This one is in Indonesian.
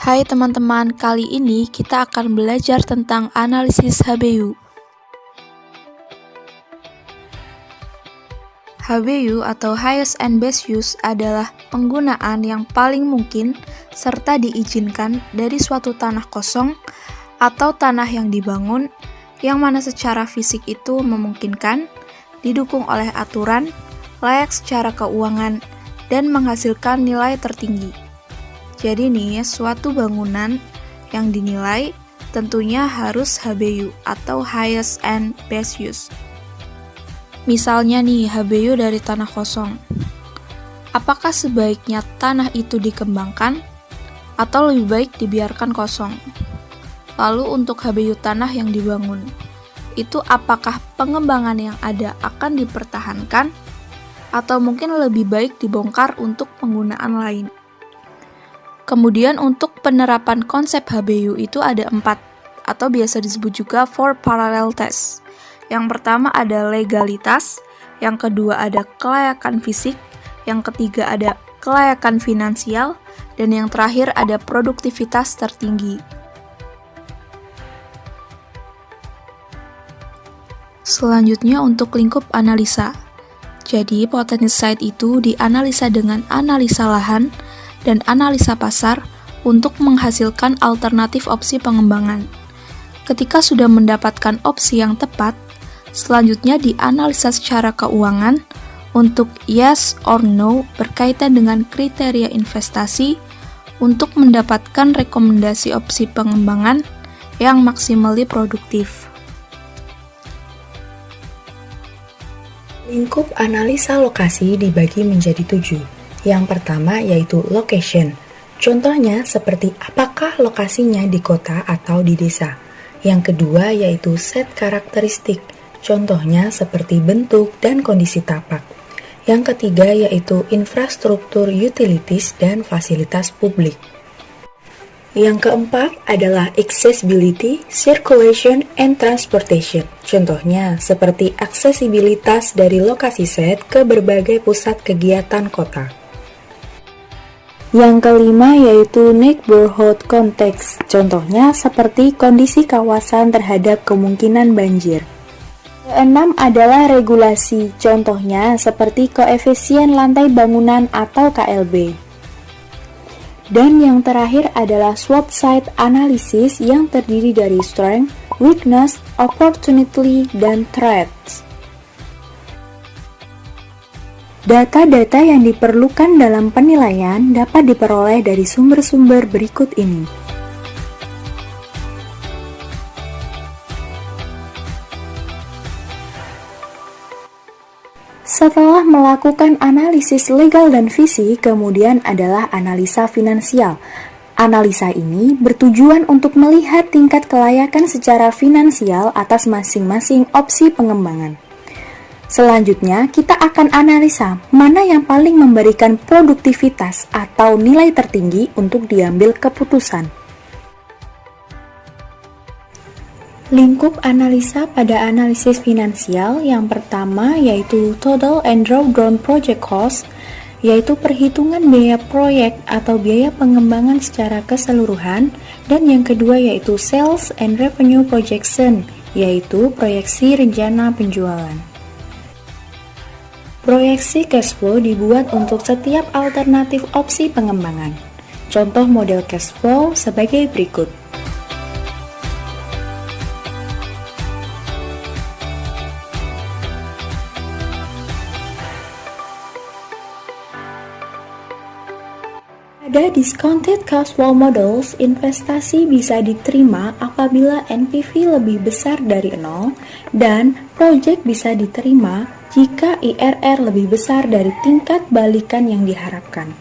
Hai teman-teman, kali ini kita akan belajar tentang analisis HBU. HBU atau Highest and Best Use adalah penggunaan yang paling mungkin serta diizinkan dari suatu tanah kosong atau tanah yang dibangun yang mana secara fisik itu memungkinkan, didukung oleh aturan, layak secara keuangan, dan menghasilkan nilai tertinggi. Jadi nih, suatu bangunan yang dinilai tentunya harus HBU atau Highest and Best Use. Misalnya nih, HBU dari tanah kosong. Apakah sebaiknya tanah itu dikembangkan atau lebih baik dibiarkan kosong? Lalu untuk HBU tanah yang dibangun, itu apakah pengembangan yang ada akan dipertahankan atau mungkin lebih baik dibongkar untuk penggunaan lain? Kemudian untuk penerapan konsep HBU itu ada 4, atau biasa disebut juga 4 parallel test. Yang pertama ada legalitas, yang kedua ada kelayakan fisik, yang ketiga ada kelayakan finansial, dan yang terakhir ada produktivitas tertinggi. Selanjutnya untuk lingkup analisa. Jadi potensi site itu dianalisa dengan analisa lahan dan analisa pasar untuk menghasilkan alternatif opsi pengembangan. Ketika sudah mendapatkan opsi yang tepat, selanjutnya dianalisa secara keuangan untuk yes or no berkaitan dengan kriteria investasi untuk mendapatkan rekomendasi opsi pengembangan yang maximally produktif. Lingkup analisa lokasi dibagi menjadi 7. Yang pertama yaitu location. Contohnya seperti apakah lokasinya di kota atau di desa. Yang kedua yaitu set karakteristik. Contohnya seperti bentuk dan kondisi tapak. Yang ketiga yaitu infrastruktur utilities dan fasilitas publik. Yang keempat adalah accessibility, circulation, and transportation. Contohnya seperti aksesibilitas dari lokasi set ke berbagai pusat kegiatan kota. Yang kelima yaitu neighborhood context. Contohnya seperti kondisi kawasan terhadap kemungkinan banjir. Keenam adalah regulasi. Contohnya seperti koefisien lantai bangunan atau KLB. Dan yang terakhir adalah SWOT site analysis yang terdiri dari strength, weakness, opportunity, dan threats. Data-data yang diperlukan dalam penilaian dapat diperoleh dari sumber-sumber berikut ini. Setelah melakukan analisis legal dan fisik, kemudian adalah analisa finansial. Analisa ini bertujuan untuk melihat tingkat kelayakan secara finansial atas masing-masing opsi pengembangan. Selanjutnya, kita akan analisa mana yang paling memberikan produktivitas atau nilai tertinggi untuk diambil keputusan. Lingkup analisa pada analisis finansial yang pertama yaitu total and drawdown project cost, yaitu perhitungan biaya proyek atau biaya pengembangan secara keseluruhan, dan yang kedua yaitu sales and revenue projection, yaitu proyeksi rencana penjualan. Proyeksi cash flow dibuat untuk setiap alternatif opsi pengembangan. Contoh model cash flow sebagai berikut. Pada discounted cash flow models, investasi bisa diterima apabila NPV lebih besar dari 0 dan proyek bisa diterima jika IRR lebih besar dari tingkat balikan yang diharapkan.